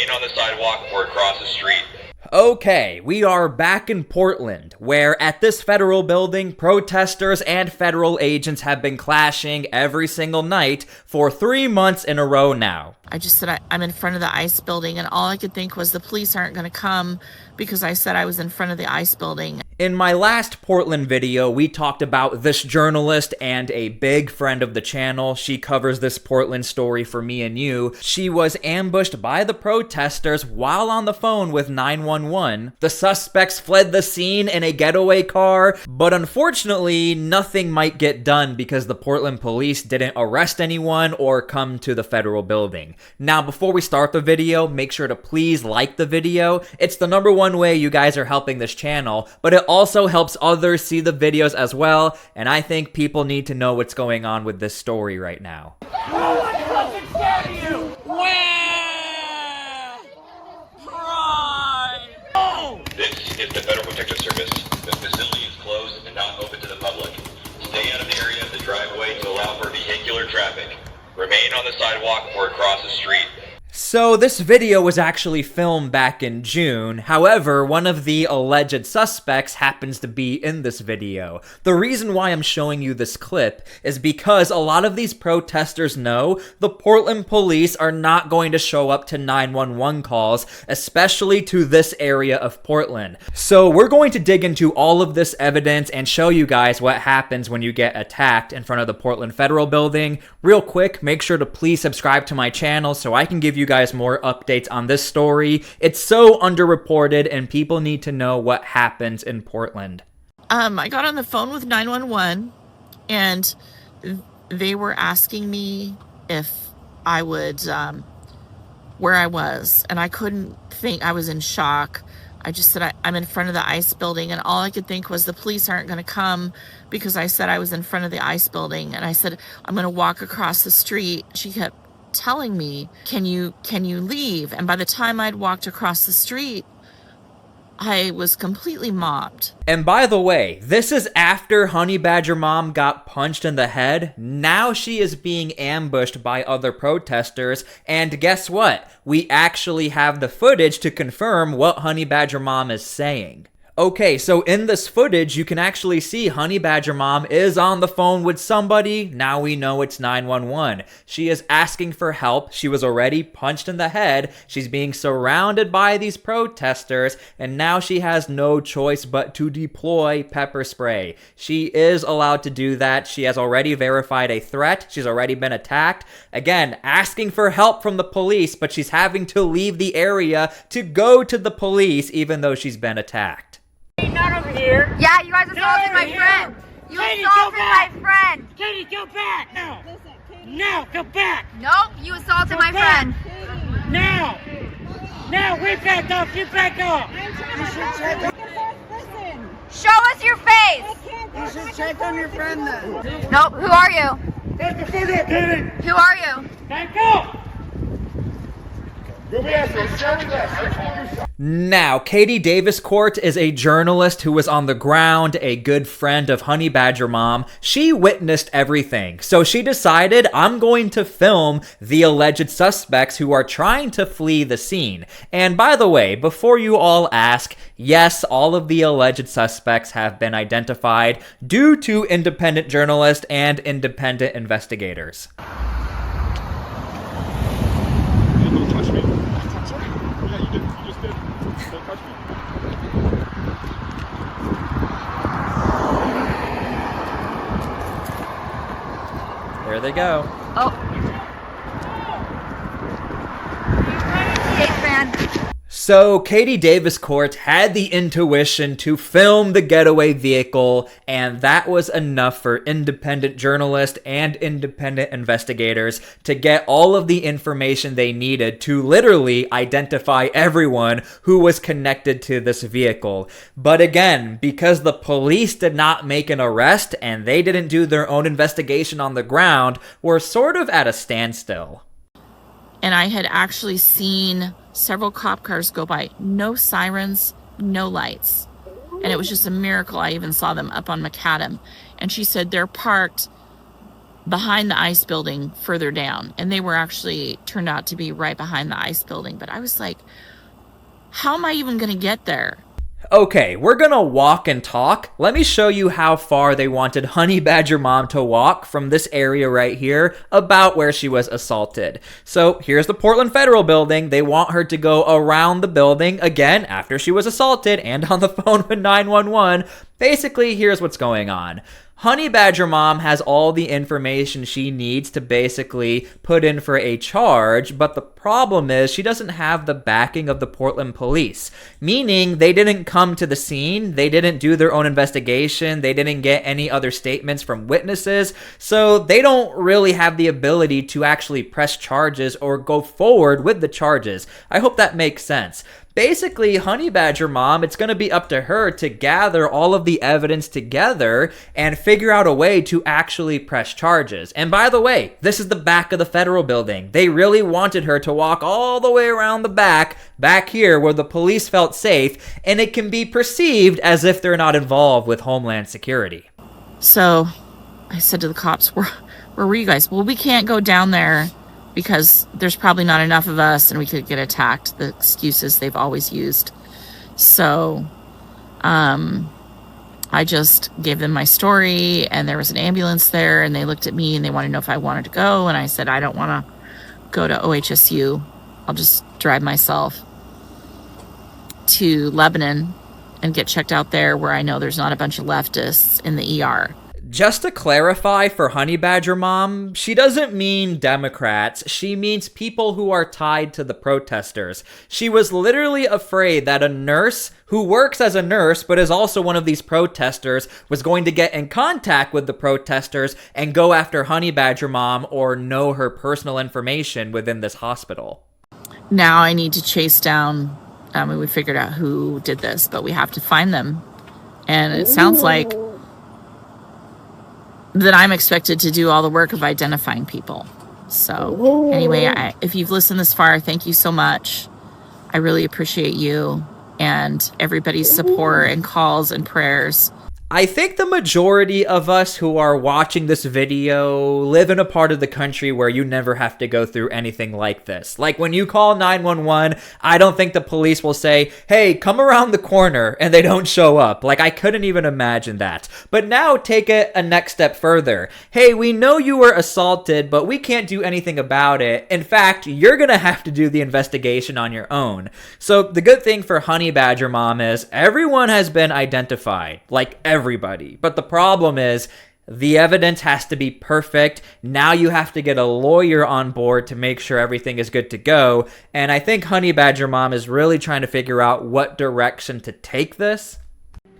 Remain on the sidewalk or across the street. Okay, we are back in Portland, where at this federal building, protesters and federal agents have been clashing every single night for 3 months in a row now. I just said I'm in front of the ICE building, and all I could think was the police aren't going to come because I said I was in front of the ICE building. In my last Portland video, we talked about this journalist and a big friend of the channel. She covers this Portland story for me and you. She was ambushed by the protesters while on the phone with 911. The suspects fled the scene in a getaway car, but unfortunately, nothing might get done because the Portland police didn't arrest anyone or come to the federal building. Now, before we start the video, make sure to please like the video. It's the #1 way you guys are helping this channel, but it also helps others see the videos as well, and I think people need to know what's going on with this story right now. No one fucking scared you! Oh! This is the Federal Protective Service. The facility is closed and not open to the public. Stay out of the area of the driveway to allow for vehicular traffic. Remain on the sidewalk or across the street. So this video was actually filmed back in June. However, one of the alleged suspects happens to be in this video. The reason why I'm showing you this clip is because a lot of these protesters know the Portland police are not going to show up to 911 calls, especially to this area of Portland. So we're going to dig into all of this evidence and show you guys what happens when you get attacked in front of the Portland Federal Building. Real quick, make sure to please subscribe to my channel so I can give you guys more updates on this story. It's so underreported and people need to know what happens in Portland. I got on the phone with 911 and they were asking me if I would, where I was, and I couldn't think. I was in shock. I just said I'm in front of the ICE building, and all I could think was the police aren't going to come because I said I was in front of the ICE building, and I said I'm going to walk across the street. She kept telling me, can you leave? And by the time I'd walked across the street, I was completely mobbed. And by the way, this is after Honey Badger Mom got punched in the head. Now she is being ambushed by other protesters, and guess what? We actually have the footage to confirm what Honey Badger Mom is saying. Okay, so in this footage, you can actually see Honey Badger Mom is on the phone with somebody. Now we know it's 911. She is asking for help. She was already punched in the head. She's being surrounded by these protesters, and now she has no choice but to deploy pepper spray. She is allowed to do that. She has already verified a threat. She's already been attacked. Again, asking for help from the police, but she's having to leave the area to go to the police even though she's been attacked. Not over here. Yeah, you guys assaulted my friend. You assaulted my friend. Katie, go back. No. No, go back. Nope, you assaulted my friend. Now. Now, we back off. You back off. Listen. Show us your face. You should check on your friend then. Nope, who are you? Get the foot up, Katie. Who are you? Back up. Now, Katie Davis Court is a journalist who was on the ground, a good friend of Honey Badger Mom. She witnessed everything, so she decided, I'm going to film the alleged suspects who are trying to flee the scene. And by the way, before you all ask, yes, all of the alleged suspects have been identified due to independent journalists and independent investigators. There they go. Oh. Hey, man. So, Katie Davis Court had the intuition to film the getaway vehicle, and that was enough for independent journalists and independent investigators to get all of the information they needed to literally identify everyone who was connected to this vehicle. But again, because the police did not make an arrest and they didn't do their own investigation on the ground, we're sort of at a standstill. And I had actually seen several cop cars go by. No sirens, no lights. And it was just a miracle I even saw them up on Macadam. And she said they're parked behind the ice building further down. And they were actually turned out to be right behind the ice building. But I was like, how am I even going to get there? Okay, we're gonna walk and talk. Let me show you how far they wanted Honey Badger Mom to walk from this area right here, about where she was assaulted. So here's the Portland Federal Building. They want her to go around the building, again, after she was assaulted and on the phone with 911. Basically, here's what's going on. Honey Badger Mom has all the information she needs to basically put in for a charge, but the problem is she doesn't have the backing of the Portland police, meaning they didn't come to the scene, they didn't do their own investigation, they didn't get any other statements from witnesses, so they don't really have the ability to actually press charges or go forward with the charges. I hope that makes sense. Basically, Honey Badger Mom, it's going to be up to her to gather all of the evidence together and figure out a way to actually press charges. And by the way, this is the back of the federal building. They really wanted her to walk all the way around the back here where the police felt safe, and it can be perceived as if they're not involved with Homeland Security. So I said to the cops, where were you guys? Well, we can't go down there because there's probably not enough of us and we could get attacked. The excuses they've always used. So I just gave them my story, and there was an ambulance there, and they looked at me and they wanted to know if I wanted to go. And I said, I don't want to go to OHSU. I'll just drive myself to Lebanon and get checked out there where I know there's not a bunch of leftists in the ER. Just to clarify for Honey Badger Mom, she doesn't mean Democrats, she means people who are tied to the protesters. She was literally afraid that a nurse who works as a nurse but is also one of these protesters was going to get in contact with the protesters and go after Honey Badger Mom or know her personal information within this hospital. Now I need to chase down, we figured out who did this, but we have to find them. And it sounds like that I'm expected to do all the work of identifying people. So anyway, if you've listened this far, thank you so much. I really appreciate you and everybody's support and calls and prayers. I think the majority of us who are watching this video live in a part of the country where you never have to go through anything like this. Like when you call 911, I don't think the police will say, hey, come around the corner, and they don't show up. Like I couldn't even imagine that. But now take it a next step further. Hey, we know you were assaulted, but we can't do anything about it. In fact, you're gonna have to do the investigation on your own. So the good thing for Honey Badger Mom is everyone has been identified. Like everybody. But the problem is the evidence has to be perfect. Now you have to get a lawyer on board to make sure everything is good to go. And I think Honey Badger Mom is really trying to figure out what direction to take this.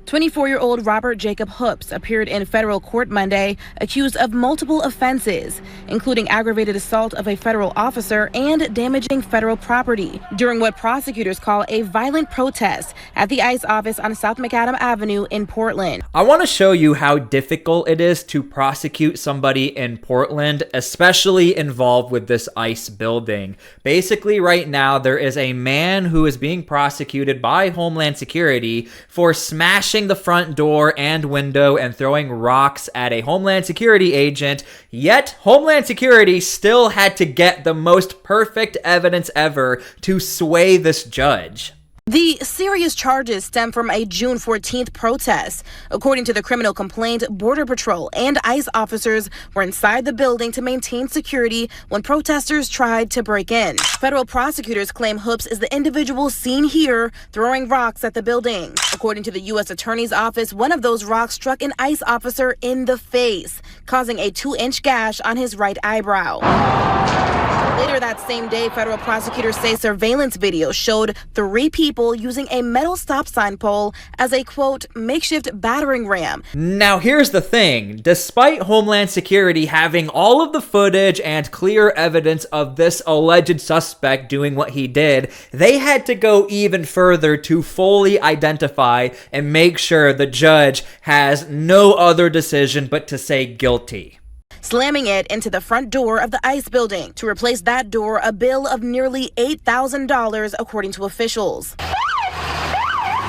24-year-old Robert Jacob Hoops appeared in federal court Monday accused of multiple offenses, including aggravated assault of a federal officer and damaging federal property during what prosecutors call a violent protest at the ICE office on South Macadam Avenue in Portland. I want to show you how difficult it is to prosecute somebody in Portland, especially involved with this ICE building. Basically, right now, there is a man who is being prosecuted by Homeland Security for smashing the front door and window and throwing rocks at a Homeland Security agent, yet Homeland Security still had to get the most perfect evidence ever to sway this judge. The serious charges stem from a June 14th protest. According to the criminal complaint, Border Patrol and ICE officers were inside the building to maintain security when protesters tried to break in. Federal prosecutors claim Hoops is the individual seen here throwing rocks at the building. According to the U.S. Attorney's Office, one of those rocks struck an ICE officer in the face, causing a 2-inch gash on his right eyebrow. Later that same day, federal prosecutors say surveillance video showed 3 people using a metal stop sign pole as a, quote, makeshift battering ram. Now here's the thing, despite Homeland Security having all of the footage and clear evidence of this alleged suspect doing what he did, they had to go even further to fully identify and make sure the judge has no other decision but to say guilty. Slamming it into the front door of the ICE building. To replace that door, a bill of nearly $8,000, according to officials.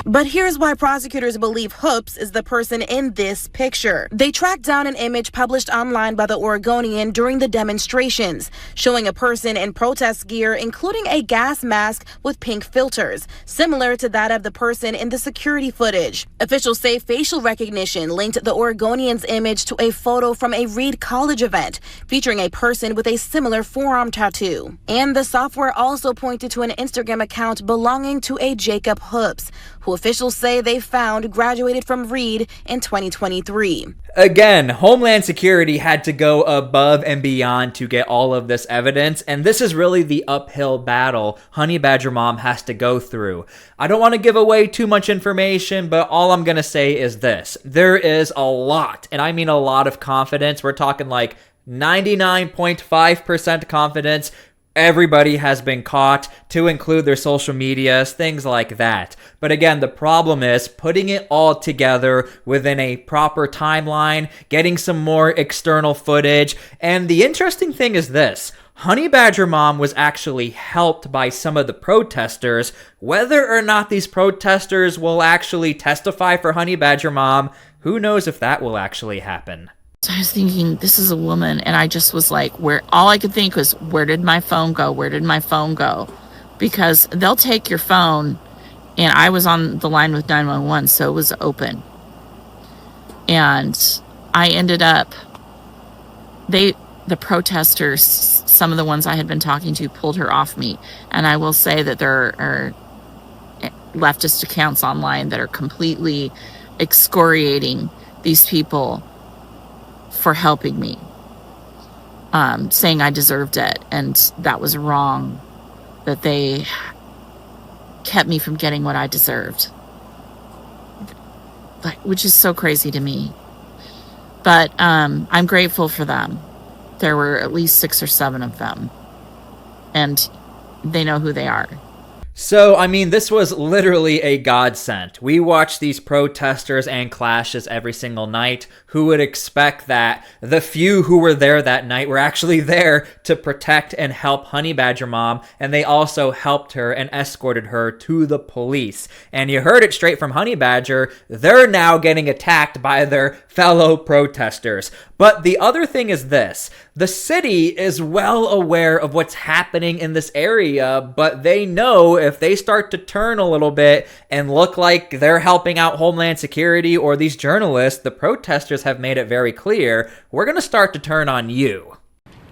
But here's why prosecutors believe Hoops is the person in this picture. They tracked down an image published online by the Oregonian during the demonstrations, showing a person in protest gear, including a gas mask with pink filters, similar to that of the person in the security footage. Officials say facial recognition linked the Oregonian's image to a photo from a Reed College event featuring a person with a similar forearm tattoo. And the software also pointed to an Instagram account belonging to a Jacob Hoops, who officials say they found graduated from Reed in 2023. Again, Homeland Security had to go above and beyond to get all of this evidence, and this is really the uphill battle Honey Badger Mom has to go through. I don't want to give away too much information, but all I'm going to say is this. There is a lot, and I mean a lot of confidence. We're talking like 99.5% confidence. Everybody has been caught, to include their social medias, things like that. But again, the problem is putting it all together within a proper timeline, getting some more external footage. And the interesting thing is this. Honey Badger Mom was actually helped by some of the protesters. Whether or not these protesters will actually testify for Honey Badger Mom, who knows if that will actually happen. So I was thinking, this is a woman, and I just was like, all I could think was, where did my phone go? Where did my phone go? Because they'll take your phone, and I was on the line with 911, so it was open. And I ended up, the protesters, some of the ones I had been talking to, pulled her off me. And I will say that there are leftist accounts online that are completely excoriating these people for helping me, saying I deserved it, and that was wrong, that they kept me from getting what I deserved, which is so crazy to me. But I'm grateful for them. There were at least 6 or 7 of them, and they know who they are. So, I mean, this was literally a godsend. We watch these protesters and clashes every single night. Who would expect that the few who were there that night were actually there to protect and help Honey Badger Mom, and they also helped her and escorted her to the police. And you heard it straight from Honey Badger, they're now getting attacked by their fellow protesters. But the other thing is this. The city is well aware of what's happening in this area, but they know if they start to turn a little bit and look like they're helping out Homeland Security or these journalists, the protesters have made it very clear, we're going to start to turn on you.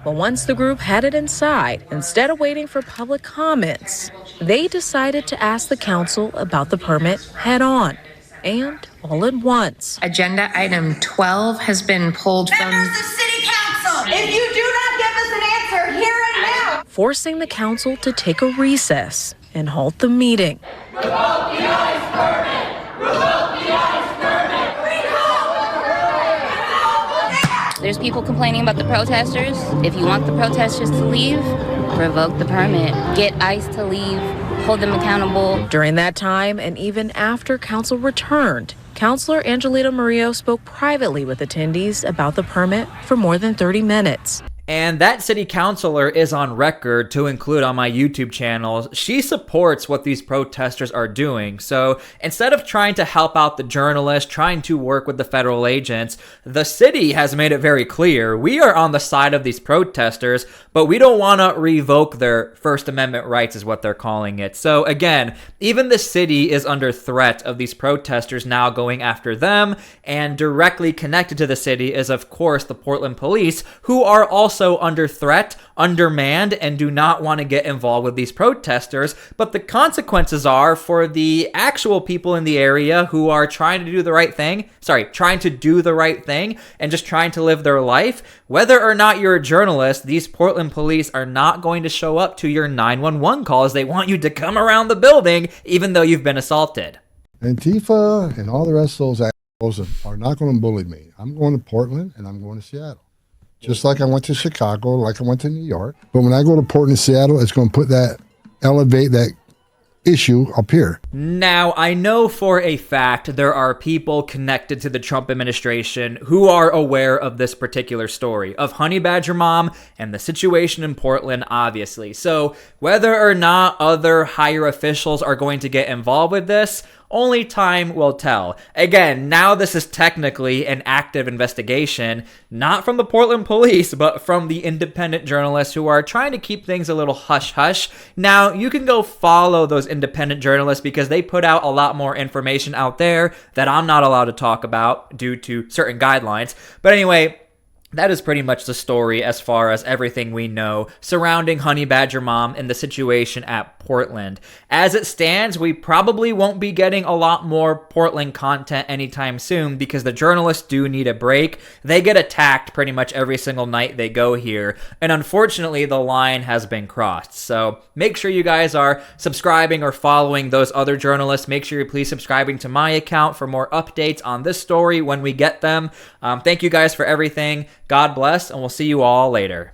But once the group headed inside, instead of waiting for public comments, they decided to ask the council about the permit head on and all at once. Agenda item 12 has been pulled from Members of City Council, if you do not give us an answer here and now, forcing the council to take a recess and halt the meeting. revoke the ICE permit! Revoke the ICE permit! There's people complaining about the protesters. If you want the protesters to leave, revoke the permit. Get ICE to leave. Hold them accountable. During that time, and even after council returned, Councilor Angelita Murillo spoke privately with attendees about the permit for more than 30 minutes. And that city councilor is on record to include on my YouTube channel. She supports what these protesters are doing. So instead of trying to help out the journalists, trying to work with the federal agents, the city has made it very clear we are on the side of these protesters, but we don't want to revoke their First Amendment rights is what they're calling it. So again, even the city is under threat of these protesters now going after them, and directly connected to the city is of course the Portland police, who are also under threat, undermanned, and do not want to get involved with these protesters. But the consequences are for the actual people in the area who are trying to do the right thing, and just trying to live their life. Whether or not you're a journalist, these Portland police are not going to show up to your 911 calls. They want you to come around the building even though you've been assaulted. Antifa and all the rest of those assholes are not going to bully me. I'm going to Portland and I'm going to Seattle. Just like I went to Chicago, like I went to New York. But when I go to Portland and Seattle, it's going to elevate that issue up here. Now, I know for a fact there are people connected to the Trump administration who are aware of this particular story, of Honey Badger Mom and the situation in Portland, obviously. So whether or not other higher officials are going to get involved with this, Only time will tell. Again, now this is technically an active investigation, not from the Portland police, but from the independent journalists who are trying to keep things a little hush-hush. Now, you can go follow those independent journalists because they put out a lot more information out there that I'm not allowed to talk about due to certain guidelines. But anyway, that is pretty much the story as far as everything we know surrounding Honey Badger Mom and the situation at Portland. As it stands, we probably won't be getting a lot more Portland content anytime soon because the journalists do need a break. They get attacked pretty much every single night they go here, and unfortunately the line has been crossed. So make sure you guys are subscribing or following those other journalists. Make sure you're please subscribing to my account for more updates on this story when we get them. Thank you guys for everything. God bless, and we'll see you all later.